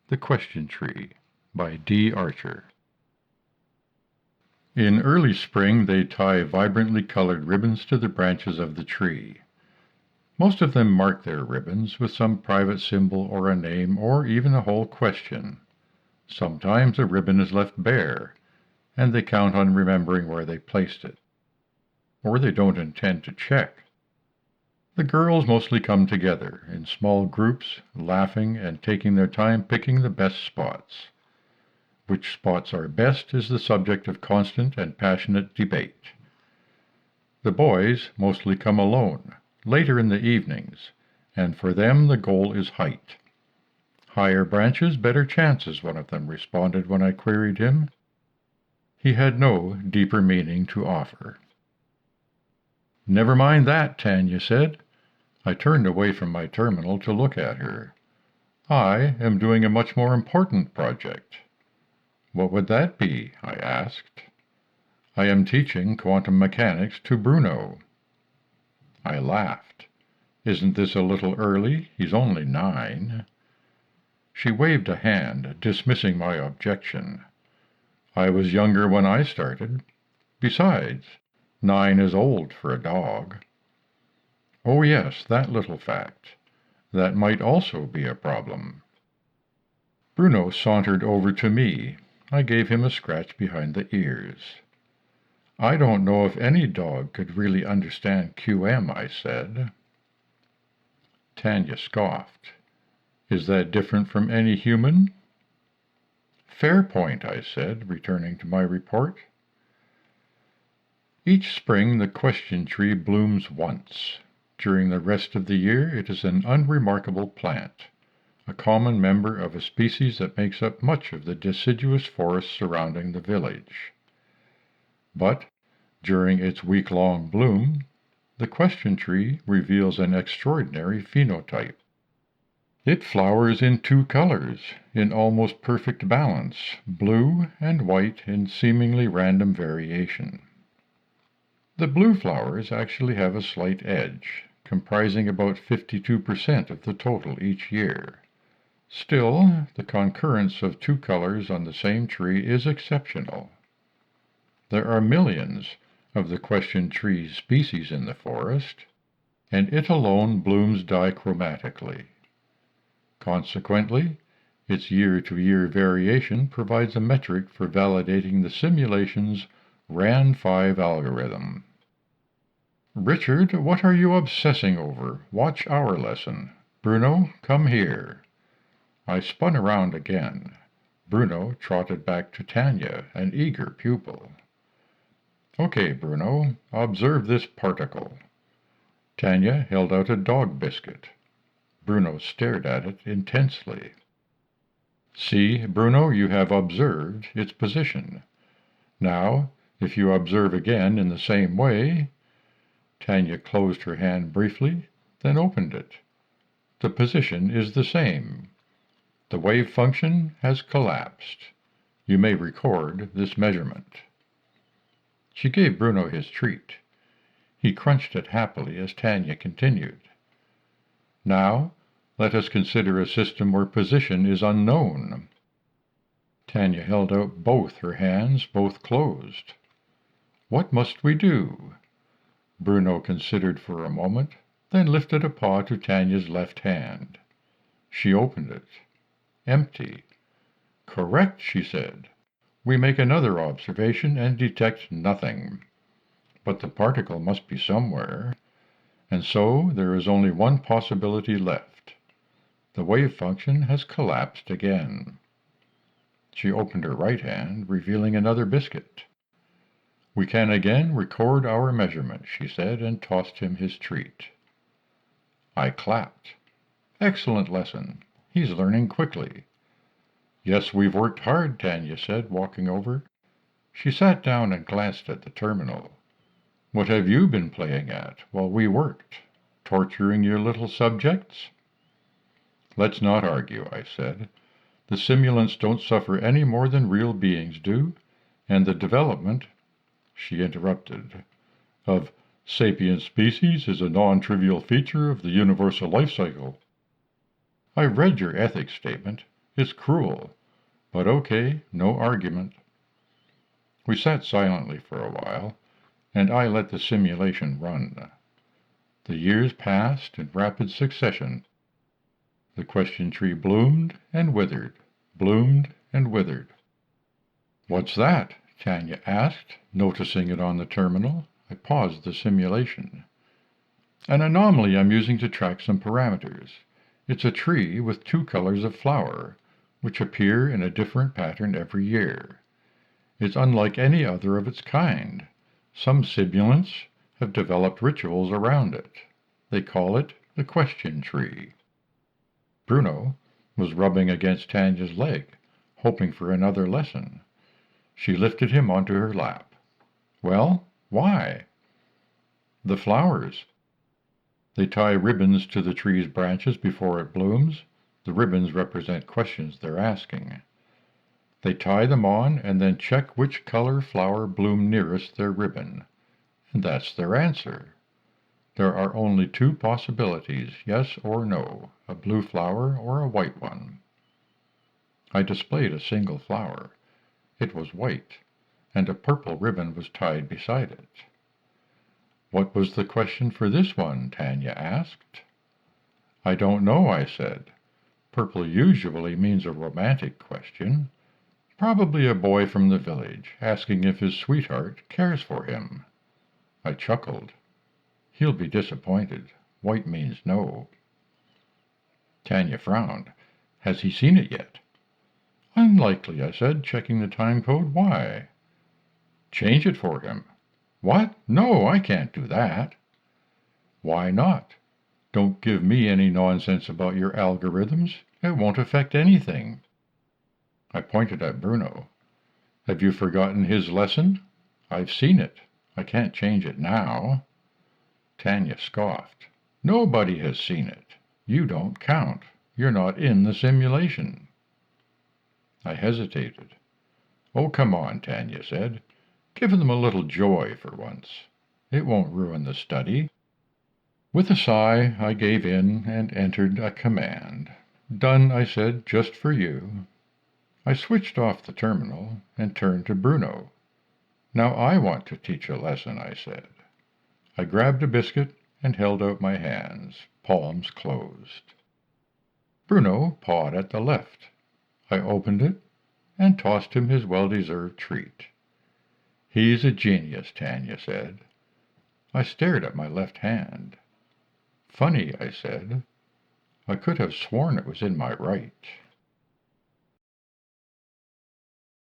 The Question Tree by D. Archer. In early spring they tie vibrantly colored ribbons to the branches of the tree. Most of them mark their ribbons with some private symbol or a name or even a whole question. Sometimes a ribbon is left bare, and they count on remembering where they placed it. Or they don't intend to check. The girls mostly come together in small groups, laughing and taking their time picking the best spots. Which spots are best is the subject of constant and passionate debate. The boys mostly come alone, later in the evenings, and for them the goal is height. Higher branches, better chances, one of them responded when I queried him. He had no deeper meaning to offer. "Never mind that," Tanya said. I turned away from my terminal to look at her. "I am doing a much more important project." "What would that be?" I asked. "I am teaching quantum mechanics to Bruno." I laughed. "Isn't this a little early? He's only 9. She waved a hand, dismissing my objection. "I was younger when I started. Besides, 9 is old for a dog." "Oh yes, that little fact. That might also be a problem." Bruno sauntered over to me. I gave him a scratch behind the ears. "I don't know if any dog could really understand QM," I said. Tanya scoffed. "Is that different from any human?" "Fair point," I said, returning to my report. Each spring the question tree blooms once. During the rest of the year it is an unremarkable plant, a common member of a species that makes up much of the deciduous forest surrounding the village. But during its week-long bloom, the question tree reveals an extraordinary phenotype. It flowers in 2 colors, in almost perfect balance, blue and white in seemingly random variation. The blue flowers actually have a slight edge, comprising about 52% of the total each year. Still, the concurrence of 2 colors on the same tree is exceptional. There are millions of the question tree species in the forest, and it alone blooms dichromatically. Consequently, its year-to-year variation provides a metric for validating the simulation's RAN5 algorithm. "Richard, what are you obsessing over? Watch our lesson. Bruno, come here." I spun around again. Bruno trotted back to Tanya, an eager pupil. "Okay, Bruno, observe this particle." Tanya held out a dog biscuit. Bruno stared at it intensely. "See, Bruno, you have observed its position. Now, if you observe again in the same way—" Tanya closed her hand briefly, then opened it. "The position is the same. The wave function has collapsed. You may record this measurement." She gave Bruno his treat. He crunched it happily as Tanya continued. "Now, let us consider a system where position is unknown." Tanya held out both her hands, both closed. "What must we do?" Bruno considered for a moment, then lifted a paw to Tanya's left hand. She opened it. Empty. "Correct," she said. "We make another observation and detect nothing. But the particle must be somewhere, and so there is only one possibility left. The wave function has collapsed again." She opened her right hand, revealing another biscuit. "We can again record our measurement," she said, and tossed him his treat. I clapped. "Excellent lesson. He's learning quickly." "Yes, we've worked hard," Tanya said, walking over. She sat down and glanced at the terminal. "What have you been playing at while we worked? Torturing your little subjects?" "Let's not argue," I said. "The simulants don't suffer any more than real beings do, and the development," she interrupted, "of sapient species is a non-trivial feature of the universal life cycle." "I read your ethics statement, It's cruel, but okay, no argument. We sat silently for a while, and I let the simulation run. The years passed in rapid succession. The question tree bloomed and withered, bloomed and withered. "What's that?" Tanya asked, noticing it on the terminal. I paused the simulation. "An anomaly I'm using to track some parameters. It's a tree with two colors of flower, which appear in a different pattern every year. It's unlike any other of its kind. Some simulants have developed rituals around it. They call it the question tree." Bruno was rubbing against Tanya's leg, hoping for another lesson. She lifted him onto her lap. "Well, why?" "The flowers. They tie ribbons to the tree's branches before it blooms. The ribbons represent questions they're asking. They tie them on and then check which color flower bloomed nearest their ribbon. And that's their answer. There are only two possibilities, yes or no, a blue flower or a white one." I displayed a single flower. It was white, and a purple ribbon was tied beside it. "What was the question for this one?" Tanya asked. "I don't know," I said. "Purple usually means a romantic question. Probably a boy from the village, asking if his sweetheart cares for him." I chuckled. "He'll be disappointed. White means no." Tanya frowned. "Has he seen it yet?" "Unlikely," I said, checking the time code. "Why?" "Change it for him." "What? No, I can't do that." "Why not? Don't give me any nonsense about your algorithms. It won't affect anything." I pointed at Bruno. "Have you forgotten his lesson? I've seen it. I can't change it now." Tanya scoffed. "Nobody has seen it. You don't count. You're not in the simulation." I hesitated. "Oh, come on," Tanya said. "Give them a little joy for once. It won't ruin the study." With a sigh, I gave in and entered a command. "Done," I said, "just for you." I switched off the terminal and turned to Bruno. "Now I want to teach a lesson," I said. I grabbed a biscuit and held out my hands, palms closed. Bruno pawed at the left. I opened it and tossed him his well-deserved treat. "He's a genius," Tanya said. I stared at my left hand. "Funny," I said. "I could have sworn it was in my right."